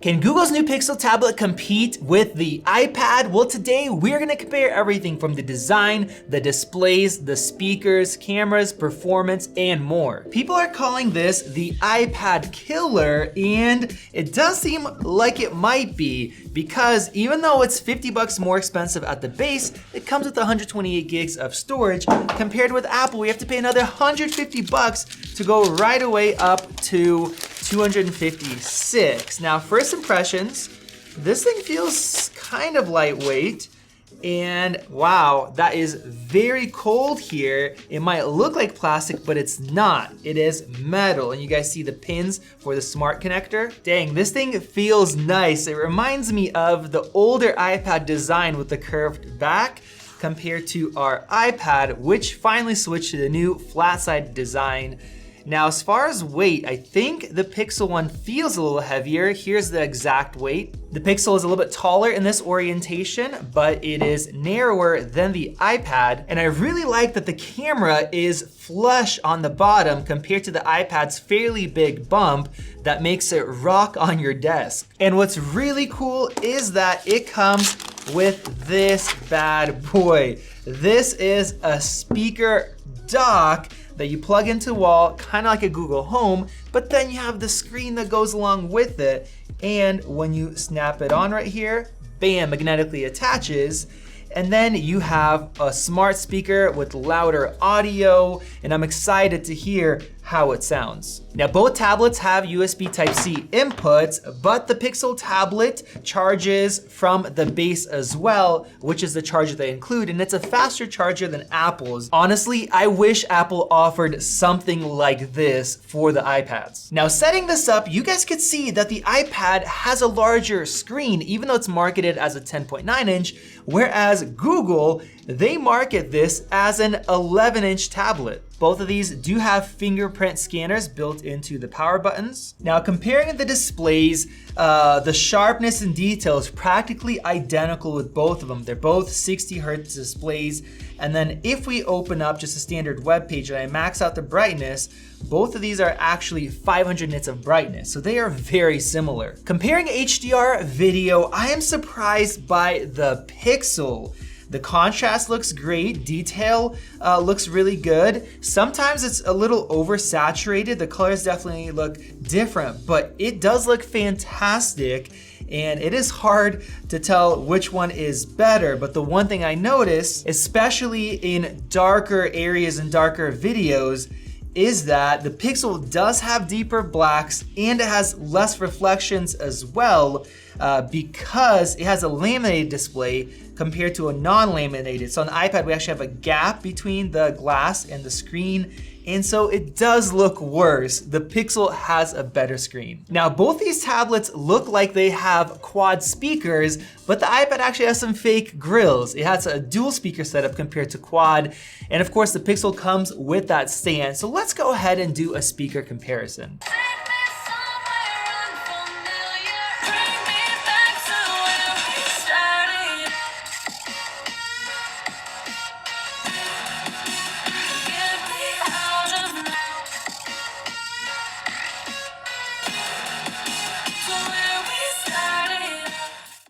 Can Google's new Pixel tablet compete with the iPad? Well, today we're gonna compare everything from the design, the displays, the speakers, cameras, performance, and more. People are calling this the iPad killer, and it does seem like it might be, because even though it's 50 bucks more expensive at the base, it comes with 128 gigs of storage. Compared with Apple, we have to pay another 150 bucks to go right away up to 256. Now, first impressions, this thing feels kind of lightweight, and wow, that is very cold here. It might look like plastic, but it's not. It is metal, and you guys see the pins for the smart connector. Dang, this thing feels nice. It reminds me of the older iPad design with the curved back compared to our iPad, which finally switched to the new flat side design. Now, as far as weight, I think the Pixel one feels a little heavier. Here's the exact weight. The Pixel is a little bit taller in this orientation, but it is narrower than the iPad. And I really like that the camera is flush on the bottom compared to the iPad's fairly big bump that makes it rock on your desk. And what's really cool is that it comes with this bad boy. This is a speaker dock that you plug into wall, kind of like a Google Home, but then you have the screen that goes along with it. And when you snap it on right here, bam, magnetically attaches. And then you have a smart speaker with louder audio, and I'm excited to hear how it sounds. Now, both tablets have USB Type-C inputs, but the Pixel tablet charges from the base as well, which is the charger they include, and it's a faster charger than Apple's. Honestly, I wish Apple offered something like this for the iPads. Now, setting this up, you guys could see that the iPad has a larger screen, even though it's marketed as a 10.9 inch, whereas Google, they market this as an 11-inch tablet. Both of these do have fingerprint scanners built into the power buttons. Now, comparing the displays, the sharpness and detail is practically identical with both of them. They're both 60 Hertz displays. And then if we open up just a standard web page and I max out the brightness, both of these are actually 500 nits of brightness. So they are very similar. Comparing HDR video, I am surprised by the Pixel. The contrast looks great, detail looks really good. Sometimes it's a little oversaturated. The colors definitely look different, but it does look fantastic. And it is hard to tell which one is better, but the one thing I noticed, especially in darker areas and darker videos, is that the Pixel does have deeper blacks and it has less reflections as well, because it has a laminated display compared to a non-laminated. So on the iPad, we actually have a gap between the glass and the screen, and so it does look worse. The Pixel has a better screen. Now, both these tablets look like they have quad speakers, but the iPad actually has some fake grills. It has a dual speaker setup compared to quad, and of course the Pixel comes with that stand. So let's go ahead and do a speaker comparison.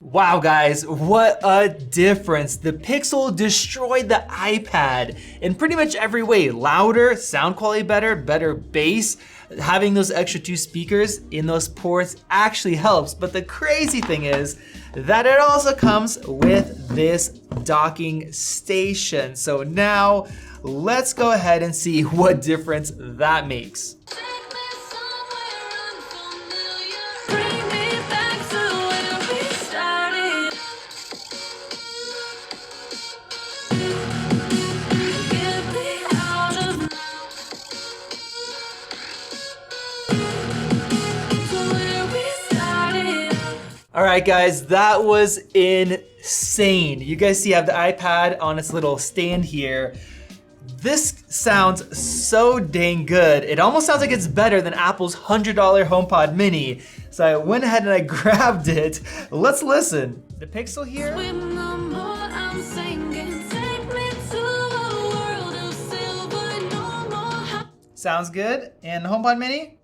Wow guys, what a difference. The Pixel destroyed the iPad in pretty much every way. Louder, sound quality better, better bass. Having those extra two speakers in those ports actually helps. But the crazy thing is that it also comes with this docking station. So now let's go ahead and see what difference that makes. All right guys, that was insane. You guys see I have the iPad on its little stand here. This sounds so dang good. It almost sounds like it's better than Apple's $100 HomePod Mini. So I went ahead and I grabbed it. Let's listen. The Pixel here. Sounds good. And the HomePod Mini?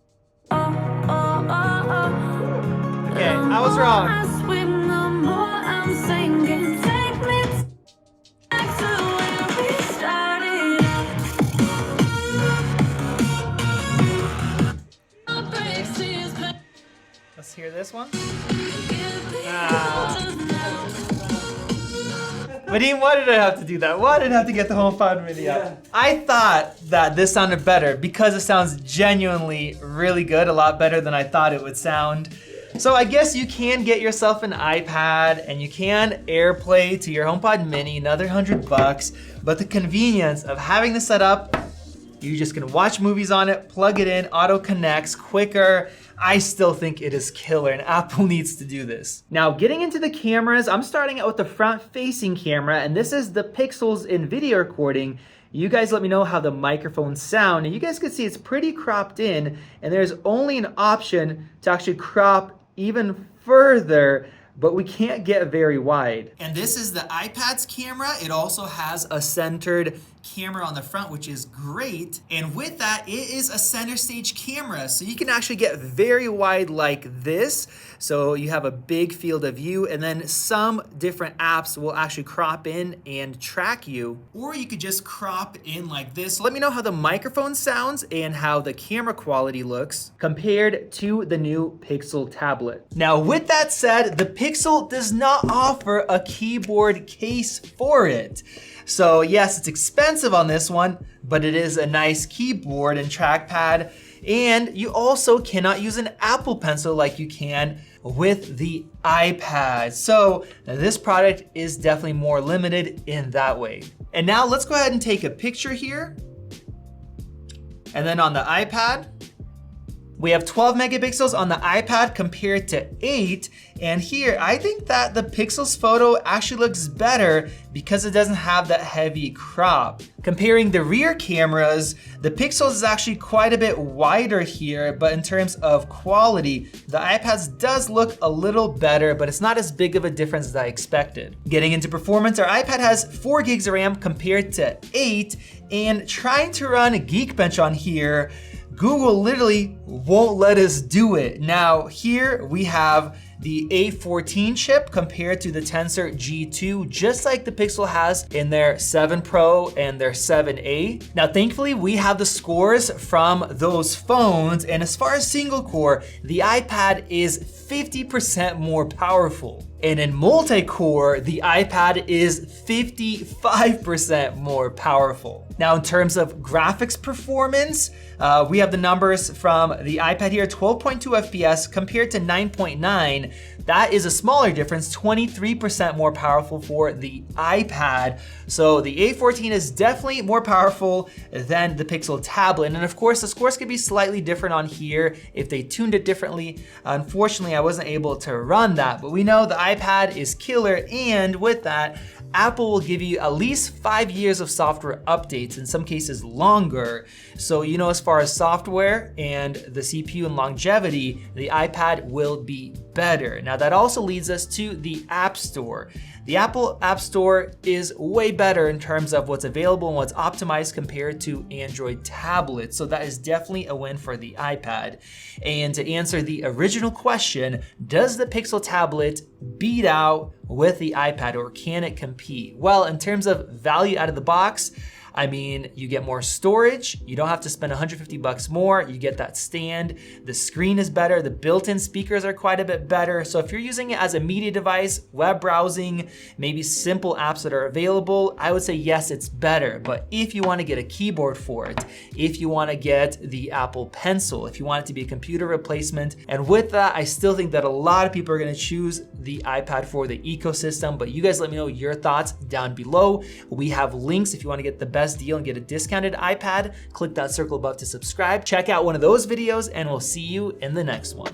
Okay, I was wrong. Let's hear this one. Vadim, why did I have to do that? Why did I have to get the HomePod Mini up? I thought that this sounded better because it sounds genuinely really good, a lot better than I thought it would sound. So I guess you can get yourself an iPad and you can AirPlay to your HomePod Mini, another $100, but the convenience of having this set up, you just can watch movies on it, plug it in, auto connects quicker. I still think it is killer and Apple needs to do this. Now getting into the cameras, I'm starting out with the front facing camera and this is the pixels in video recording. You guys let me know how the microphones sound and you guys can see it's pretty cropped in and there's only an option to actually crop even further, but we can't get very wide. And this is the iPad's camera. It also has a centered camera on the front, which is great. And with that, it is a center stage camera. So you can actually get very wide like this. So you have a big field of view and then some different apps will actually crop in and track you. Or you could just crop in like this. Let me know how the microphone sounds and how the camera quality looks compared to the new Pixel tablet. Now with that said, the Pixel does not offer a keyboard case for it. So yes, it's expensive on this one, but it is a nice keyboard and trackpad. And you also cannot use an Apple Pencil like you can with the iPad. So this product is definitely more limited in that way. And now let's go ahead and take a picture here. And then on the iPad, we have 12 megapixels on the iPad compared to 8. And here, I think that the Pixel's photo actually looks better because it doesn't have that heavy crop. Comparing the rear cameras, the Pixel's is actually quite a bit wider here, but in terms of quality, the iPad's does look a little better, but it's not as big of a difference as I expected. Getting into performance, our iPad has 4 gigs of RAM compared to 8, and trying to run Geekbench on here, Google literally won't let us do it. Now here we have the A14 chip compared to the Tensor G2, just like the Pixel has in their 7 Pro and their 7a. Now thankfully we have the scores from those phones, and as far as single core, the iPad is 50% more powerful. And in multi-core, the iPad is 55% more powerful. Now in terms of graphics performance, we have the numbers from the iPad here, 12.2 FPS compared to 9.9. That is a smaller difference, 23% more powerful for the iPad. So the A14 is definitely more powerful than the Pixel tablet. And of course, the scores could be slightly different on here if they tuned it differently. Unfortunately, I wasn't able to run that, but we know the iPad is killer, and with that, Apple will give you at least 5 years of software updates, in some cases longer. So you know, as far as software and the CPU and longevity, the iPad will be better. Now that also leads us to the App Store. The Apple App Store is way better in terms of what's available and what's optimized compared to Android tablets. So that is definitely a win for the iPad. And to answer the original question, does the Pixel tablet beat out with the iPad, or can it compete? Well, in terms of value out of the box, I mean, you get more storage, you don't have to spend $150 more, you get that stand, the screen is better, the built-in speakers are quite a bit better. So if you're using it as a media device, web browsing, maybe simple apps that are available, I would say yes, it's better. But if you want to get a keyboard for it, if you want to get the Apple Pencil, if you want it to be a computer replacement, and with that, I still think that a lot of people are going to choose the iPad for the ecosystem. But you guys let me know your thoughts down below. We have links if you want to get the best deal and get a discounted iPad. Click that circle above to subscribe. Check out one of those videos, and we'll see you in the next one.